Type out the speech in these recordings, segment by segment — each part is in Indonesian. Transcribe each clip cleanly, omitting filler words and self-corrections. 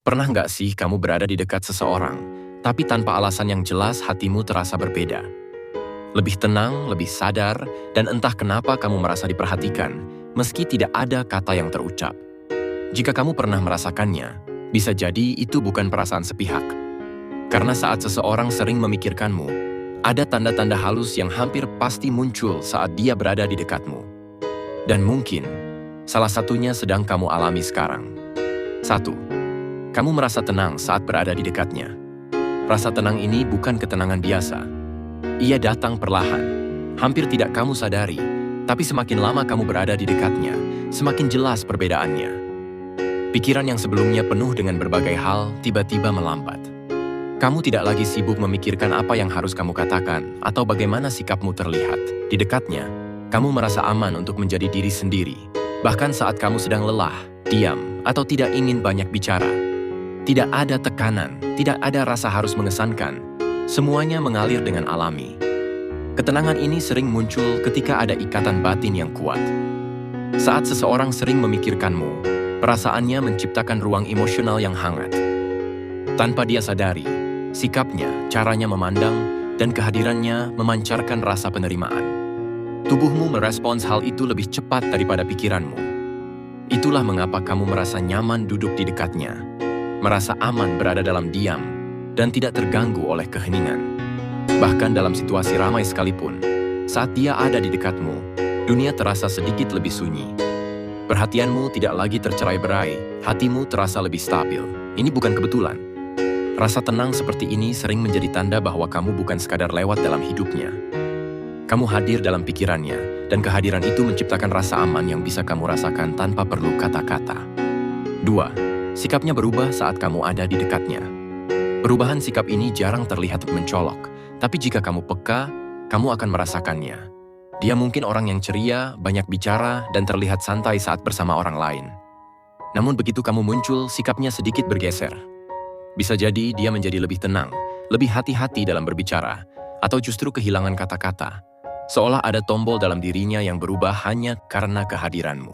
Pernah nggak sih kamu berada di dekat seseorang, tapi tanpa alasan yang jelas hatimu terasa berbeda? Lebih tenang, lebih sadar, dan entah kenapa kamu merasa diperhatikan, meski tidak ada kata yang terucap. Jika kamu pernah merasakannya, bisa jadi itu bukan perasaan sepihak. Karena saat seseorang sering memikirkanmu, ada tanda-tanda halus yang hampir pasti muncul saat dia berada di dekatmu. Dan mungkin, salah satunya sedang kamu alami sekarang. 1. Kamu merasa tenang saat berada di dekatnya. Rasa tenang ini bukan ketenangan biasa. Ia datang perlahan, hampir tidak kamu sadari, tapi semakin lama kamu berada di dekatnya, semakin jelas perbedaannya. Pikiran yang sebelumnya penuh dengan berbagai hal tiba-tiba melambat. Kamu tidak lagi sibuk memikirkan apa yang harus kamu katakan atau bagaimana sikapmu terlihat. Di dekatnya, kamu merasa aman untuk menjadi diri sendiri, bahkan saat kamu sedang lelah, diam, atau tidak ingin banyak bicara. Tidak ada tekanan, tidak ada rasa harus mengesankan. Semuanya mengalir dengan alami. Ketenangan ini sering muncul ketika ada ikatan batin yang kuat. Saat seseorang sering memikirkanmu, perasaannya menciptakan ruang emosional yang hangat. Tanpa dia sadari, sikapnya, caranya memandang, dan kehadirannya memancarkan rasa penerimaan. Tubuhmu merespons hal itu lebih cepat daripada pikiranmu. Itulah mengapa kamu merasa nyaman duduk di dekatnya, merasa aman berada dalam diam, dan tidak terganggu oleh keheningan. Bahkan dalam situasi ramai sekalipun, saat dia ada di dekatmu, dunia terasa sedikit lebih sunyi. Perhatianmu tidak lagi tercerai-berai, hatimu terasa lebih stabil. Ini bukan kebetulan. Rasa tenang seperti ini sering menjadi tanda bahwa kamu bukan sekadar lewat dalam hidupnya. Kamu hadir dalam pikirannya, dan kehadiran itu menciptakan rasa aman yang bisa kamu rasakan tanpa perlu kata-kata. 2. Sikapnya berubah saat kamu ada di dekatnya. Perubahan sikap ini jarang terlihat mencolok, tapi jika kamu peka, kamu akan merasakannya. Dia mungkin orang yang ceria, banyak bicara, dan terlihat santai saat bersama orang lain. Namun begitu kamu muncul, sikapnya sedikit bergeser. Bisa jadi dia menjadi lebih tenang, lebih hati-hati dalam berbicara, atau justru kehilangan kata-kata, seolah ada tombol dalam dirinya yang berubah hanya karena kehadiranmu.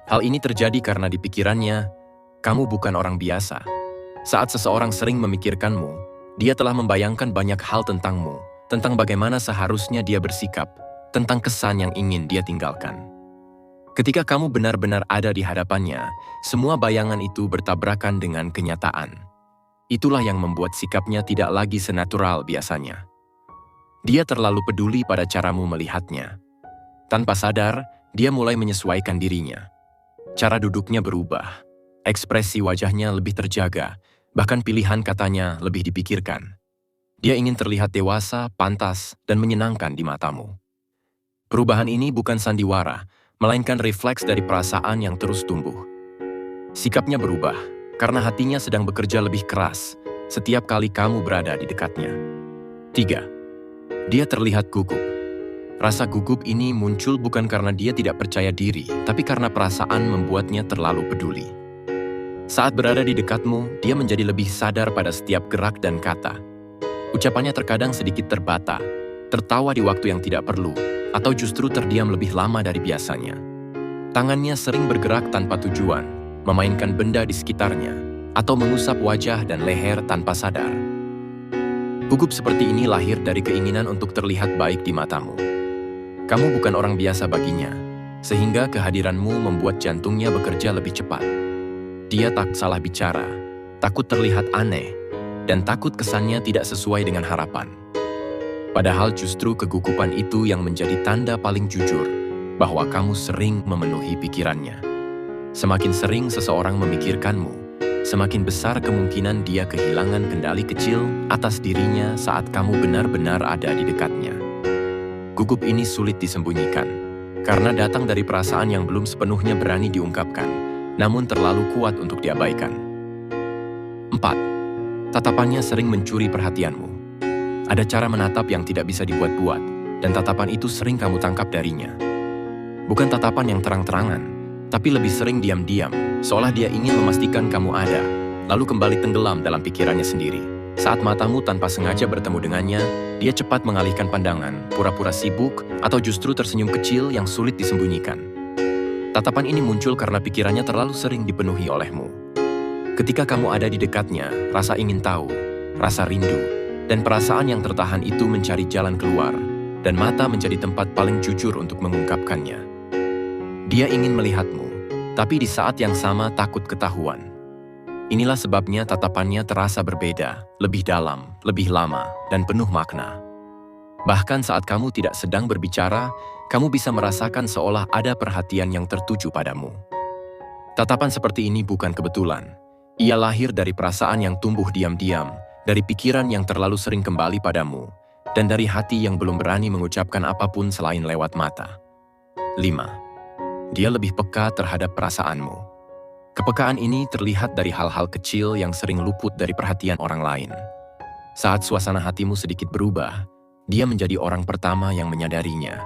Hal ini terjadi karena di pikirannya, kamu bukan orang biasa. Saat seseorang sering memikirkanmu, dia telah membayangkan banyak hal tentangmu, tentang bagaimana seharusnya dia bersikap, tentang kesan yang ingin dia tinggalkan. Ketika kamu benar-benar ada di hadapannya, semua bayangan itu bertabrakan dengan kenyataan. Itulah yang membuat sikapnya tidak lagi senatural biasanya. Dia terlalu peduli pada caramu melihatnya. Tanpa sadar, dia mulai menyesuaikan dirinya. Cara duduknya berubah. Ekspresi wajahnya lebih terjaga, bahkan pilihan katanya lebih dipikirkan. Dia ingin terlihat dewasa, pantas, dan menyenangkan di matamu. Perubahan ini bukan sandiwara, melainkan refleks dari perasaan yang terus tumbuh. Sikapnya berubah, karena hatinya sedang bekerja lebih keras setiap kali kamu berada di dekatnya. 3. Dia terlihat gugup. Rasa gugup ini muncul bukan karena dia tidak percaya diri, tapi karena perasaan membuatnya terlalu peduli. Saat berada di dekatmu, dia menjadi lebih sadar pada setiap gerak dan kata. Ucapannya terkadang sedikit terbata, tertawa di waktu yang tidak perlu, atau justru terdiam lebih lama dari biasanya. Tangannya sering bergerak tanpa tujuan, memainkan benda di sekitarnya, atau mengusap wajah dan leher tanpa sadar. Gugup seperti ini lahir dari keinginan untuk terlihat baik di matamu. Kamu bukan orang biasa baginya, sehingga kehadiranmu membuat jantungnya bekerja lebih cepat. Dia tak salah bicara, takut terlihat aneh, dan takut kesannya tidak sesuai dengan harapan. Padahal justru kegugupan itu yang menjadi tanda paling jujur bahwa kamu sering memenuhi pikirannya. Semakin sering seseorang memikirkanmu, semakin besar kemungkinan dia kehilangan kendali kecil atas dirinya saat kamu benar-benar ada di dekatnya. Gugup ini sulit disembunyikan, karena datang dari perasaan yang belum sepenuhnya berani diungkapkan, namun terlalu kuat untuk diabaikan. 4. Tatapannya sering mencuri perhatianmu. Ada cara menatap yang tidak bisa dibuat-buat, dan tatapan itu sering kamu tangkap darinya. Bukan tatapan yang terang-terangan, tapi lebih sering diam-diam, seolah dia ingin memastikan kamu ada, lalu kembali tenggelam dalam pikirannya sendiri. Saat matamu tanpa sengaja bertemu dengannya, dia cepat mengalihkan pandangan, pura-pura sibuk, atau justru tersenyum kecil yang sulit disembunyikan. Tatapan ini muncul karena pikirannya terlalu sering dipenuhi olehmu. Ketika kamu ada di dekatnya, rasa ingin tahu, rasa rindu, dan perasaan yang tertahan itu mencari jalan keluar, dan mata menjadi tempat paling jujur untuk mengungkapkannya. Dia ingin melihatmu, tapi di saat yang sama takut ketahuan. Inilah sebabnya tatapannya terasa berbeda, lebih dalam, lebih lama, dan penuh makna. Bahkan saat kamu tidak sedang berbicara, kamu bisa merasakan seolah ada perhatian yang tertuju padamu. Tatapan seperti ini bukan kebetulan. Ia lahir dari perasaan yang tumbuh diam-diam, dari pikiran yang terlalu sering kembali padamu, dan dari hati yang belum berani mengucapkan apapun selain lewat mata. 5. Dia lebih peka terhadap perasaanmu. Kepekaan ini terlihat dari hal-hal kecil yang sering luput dari perhatian orang lain. Saat suasana hatimu sedikit berubah, dia menjadi orang pertama yang menyadarinya.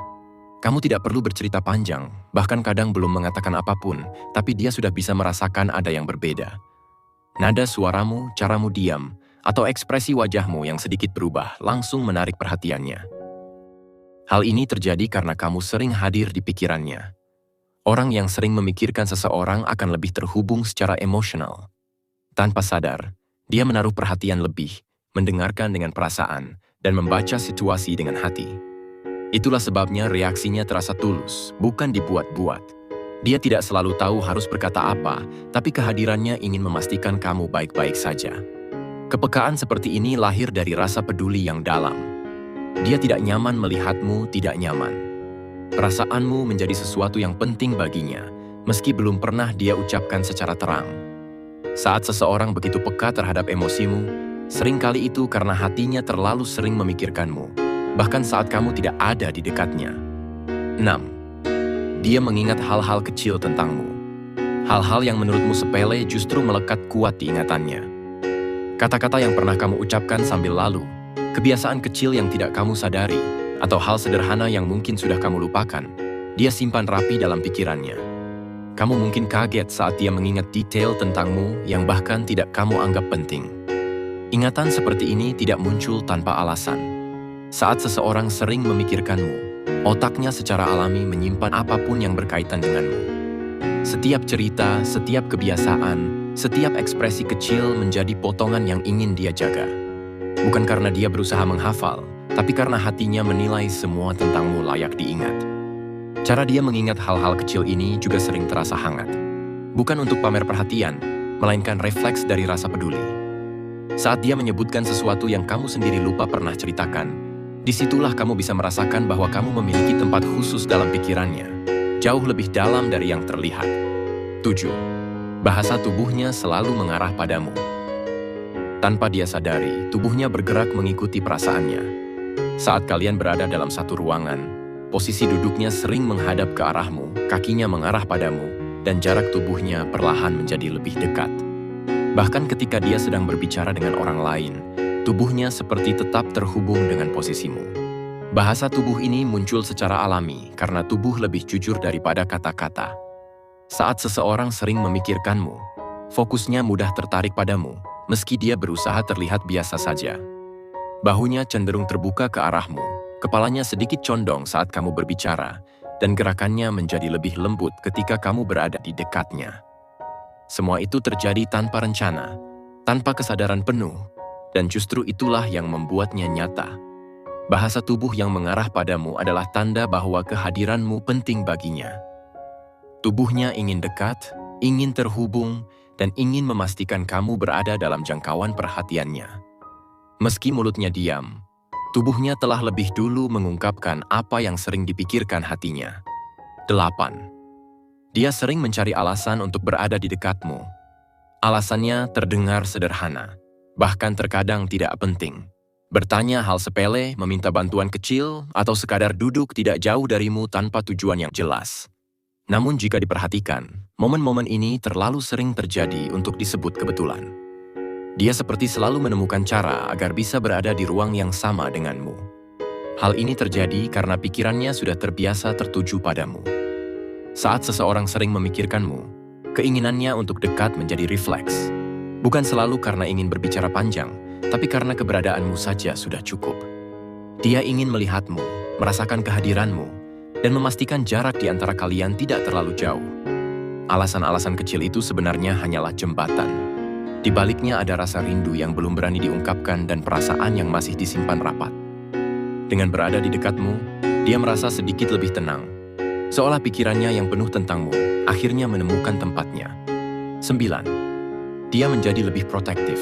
Kamu tidak perlu bercerita panjang, bahkan kadang belum mengatakan apapun, tapi dia sudah bisa merasakan ada yang berbeda. Nada suaramu, caramu diam, atau ekspresi wajahmu yang sedikit berubah langsung menarik perhatiannya. Hal ini terjadi karena kamu sering hadir di pikirannya. Orang yang sering memikirkan seseorang akan lebih terhubung secara emosional. Tanpa sadar, dia menaruh perhatian lebih, mendengarkan dengan perasaan, dan membaca situasi dengan hati. Itulah sebabnya reaksinya terasa tulus, bukan dibuat-buat. Dia tidak selalu tahu harus berkata apa, tapi kehadirannya ingin memastikan kamu baik-baik saja. Kepekaan seperti ini lahir dari rasa peduli yang dalam. Dia tidak nyaman melihatmu tidak nyaman. Perasaanmu menjadi sesuatu yang penting baginya, meski belum pernah dia ucapkan secara terang. Saat seseorang begitu peka terhadap emosimu, seringkali itu karena hatinya terlalu sering memikirkanmu, bahkan saat kamu tidak ada di dekatnya. 6. Dia mengingat hal-hal kecil tentangmu. Hal-hal yang menurutmu sepele justru melekat kuat di ingatannya. Kata-kata yang pernah kamu ucapkan sambil lalu, kebiasaan kecil yang tidak kamu sadari, atau hal sederhana yang mungkin sudah kamu lupakan, dia simpan rapi dalam pikirannya. Kamu mungkin kaget saat dia mengingat detail tentangmu yang bahkan tidak kamu anggap penting. Ingatan seperti ini tidak muncul tanpa alasan. Saat seseorang sering memikirkanmu, otaknya secara alami menyimpan apapun yang berkaitan denganmu. Setiap cerita, setiap kebiasaan, setiap ekspresi kecil menjadi potongan yang ingin dia jaga. Bukan karena dia berusaha menghafal, tapi karena hatinya menilai semua tentangmu layak diingat. Cara dia mengingat hal-hal kecil ini juga sering terasa hangat. Bukan untuk pamer perhatian, melainkan refleks dari rasa peduli. Saat dia menyebutkan sesuatu yang kamu sendiri lupa pernah ceritakan, disitulah kamu bisa merasakan bahwa kamu memiliki tempat khusus dalam pikirannya, jauh lebih dalam dari yang terlihat. 7. Bahasa tubuhnya selalu mengarah padamu. Tanpa dia sadari, tubuhnya bergerak mengikuti perasaannya. Saat kalian berada dalam satu ruangan, posisi duduknya sering menghadap ke arahmu, kakinya mengarah padamu, dan jarak tubuhnya perlahan menjadi lebih dekat. Bahkan ketika dia sedang berbicara dengan orang lain, tubuhnya seperti tetap terhubung dengan posisimu. Bahasa tubuh ini muncul secara alami karena tubuh lebih jujur daripada kata-kata. Saat seseorang sering memikirkanmu, fokusnya mudah tertarik padamu, meski dia berusaha terlihat biasa saja. Bahunya cenderung terbuka ke arahmu, kepalanya sedikit condong saat kamu berbicara, dan gerakannya menjadi lebih lembut ketika kamu berada di dekatnya. Semua itu terjadi tanpa rencana, tanpa kesadaran penuh, dan justru itulah yang membuatnya nyata. Bahasa tubuh yang mengarah padamu adalah tanda bahwa kehadiranmu penting baginya. Tubuhnya ingin dekat, ingin terhubung, dan ingin memastikan kamu berada dalam jangkauan perhatiannya. Meski mulutnya diam, tubuhnya telah lebih dulu mengungkapkan apa yang sering dipikirkan hatinya. 8. Dia sering mencari alasan untuk berada di dekatmu. Alasannya terdengar sederhana, bahkan terkadang tidak penting. Bertanya hal sepele, meminta bantuan kecil, atau sekadar duduk tidak jauh darimu tanpa tujuan yang jelas. Namun jika diperhatikan, momen-momen ini terlalu sering terjadi untuk disebut kebetulan. Dia seperti selalu menemukan cara agar bisa berada di ruang yang sama denganmu. Hal ini terjadi karena pikirannya sudah terbiasa tertuju padamu. Saat seseorang sering memikirkanmu, keinginannya untuk dekat menjadi refleks. Bukan selalu karena ingin berbicara panjang, tapi karena keberadaanmu saja sudah cukup. Dia ingin melihatmu, merasakan kehadiranmu, dan memastikan jarak di antara kalian tidak terlalu jauh. Alasan-alasan kecil itu sebenarnya hanyalah jembatan. Di baliknya ada rasa rindu yang belum berani diungkapkan dan perasaan yang masih disimpan rapat. Dengan berada di dekatmu, dia merasa sedikit lebih tenang, seolah pikirannya yang penuh tentangmu akhirnya menemukan tempatnya. 9. Dia menjadi lebih protektif.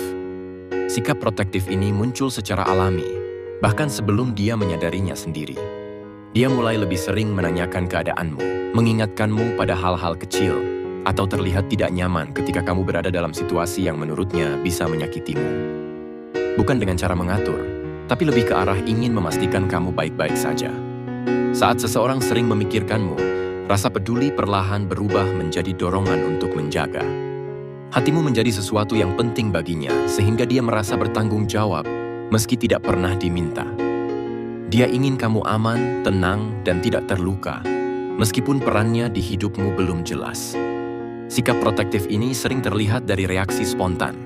Sikap protektif ini muncul secara alami, bahkan sebelum dia menyadarinya sendiri. Dia mulai lebih sering menanyakan keadaanmu, mengingatkanmu pada hal-hal kecil, atau terlihat tidak nyaman ketika kamu berada dalam situasi yang menurutnya bisa menyakitimu. Bukan dengan cara mengatur, tapi lebih ke arah ingin memastikan kamu baik-baik saja. Saat seseorang sering memikirkanmu, rasa peduli perlahan berubah menjadi dorongan untuk menjaga. Hatimu menjadi sesuatu yang penting baginya, sehingga dia merasa bertanggung jawab, meski tidak pernah diminta. Dia ingin kamu aman, tenang, dan tidak terluka, meskipun perannya di hidupmu belum jelas. Sikap protektif ini sering terlihat dari reaksi spontan.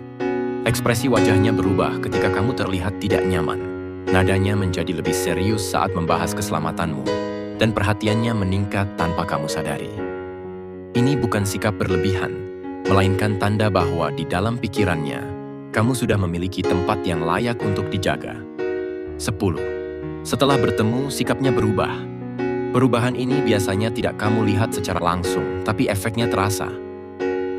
Ekspresi wajahnya berubah ketika kamu terlihat tidak nyaman. Nadanya menjadi lebih serius saat membahas keselamatanmu, dan perhatiannya meningkat tanpa kamu sadari. Ini bukan sikap berlebihan, melainkan tanda bahwa di dalam pikirannya, kamu sudah memiliki tempat yang layak untuk dijaga. 10. Setelah bertemu, sikapnya berubah. Perubahan ini biasanya tidak kamu lihat secara langsung, tapi efeknya terasa.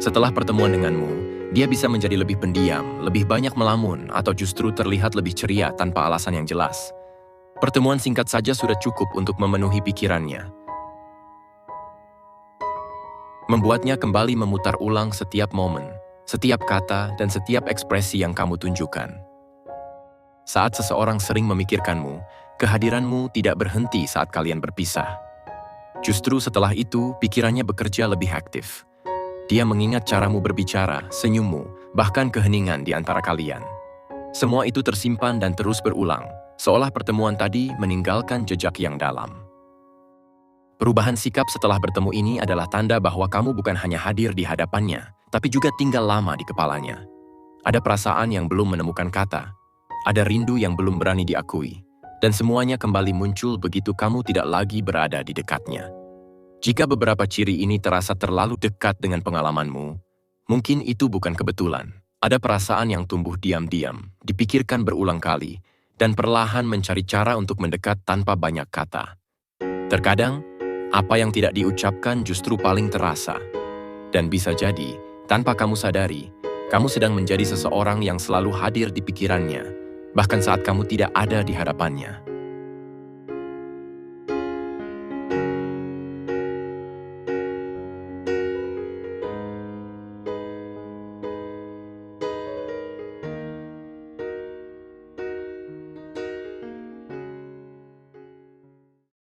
Setelah pertemuan denganmu, dia bisa menjadi lebih pendiam, lebih banyak melamun, atau justru terlihat lebih ceria tanpa alasan yang jelas. Pertemuan singkat saja sudah cukup untuk memenuhi pikirannya, membuatnya kembali memutar ulang setiap momen, setiap kata, dan setiap ekspresi yang kamu tunjukkan. Saat seseorang sering memikirkanmu, kehadiranmu tidak berhenti saat kalian berpisah. Justru setelah itu, pikirannya bekerja lebih aktif. Dia mengingat caramu berbicara, senyummu, bahkan keheningan di antara kalian. Semua itu tersimpan dan terus berulang, seolah pertemuan tadi meninggalkan jejak yang dalam. Perubahan sikap setelah bertemu ini adalah tanda bahwa kamu bukan hanya hadir di hadapannya, tapi juga tinggal lama di kepalanya. Ada perasaan yang belum menemukan kata, ada rindu yang belum berani diakui, dan semuanya kembali muncul begitu kamu tidak lagi berada di dekatnya. Jika beberapa ciri ini terasa terlalu dekat dengan pengalamanmu, mungkin itu bukan kebetulan. Ada perasaan yang tumbuh diam-diam, dipikirkan berulang kali, dan perlahan mencari cara untuk mendekat tanpa banyak kata. Terkadang, apa yang tidak diucapkan justru paling terasa. Dan bisa jadi, tanpa kamu sadari, kamu sedang menjadi seseorang yang selalu hadir di pikirannya, bahkan saat kamu tidak ada di hadapannya.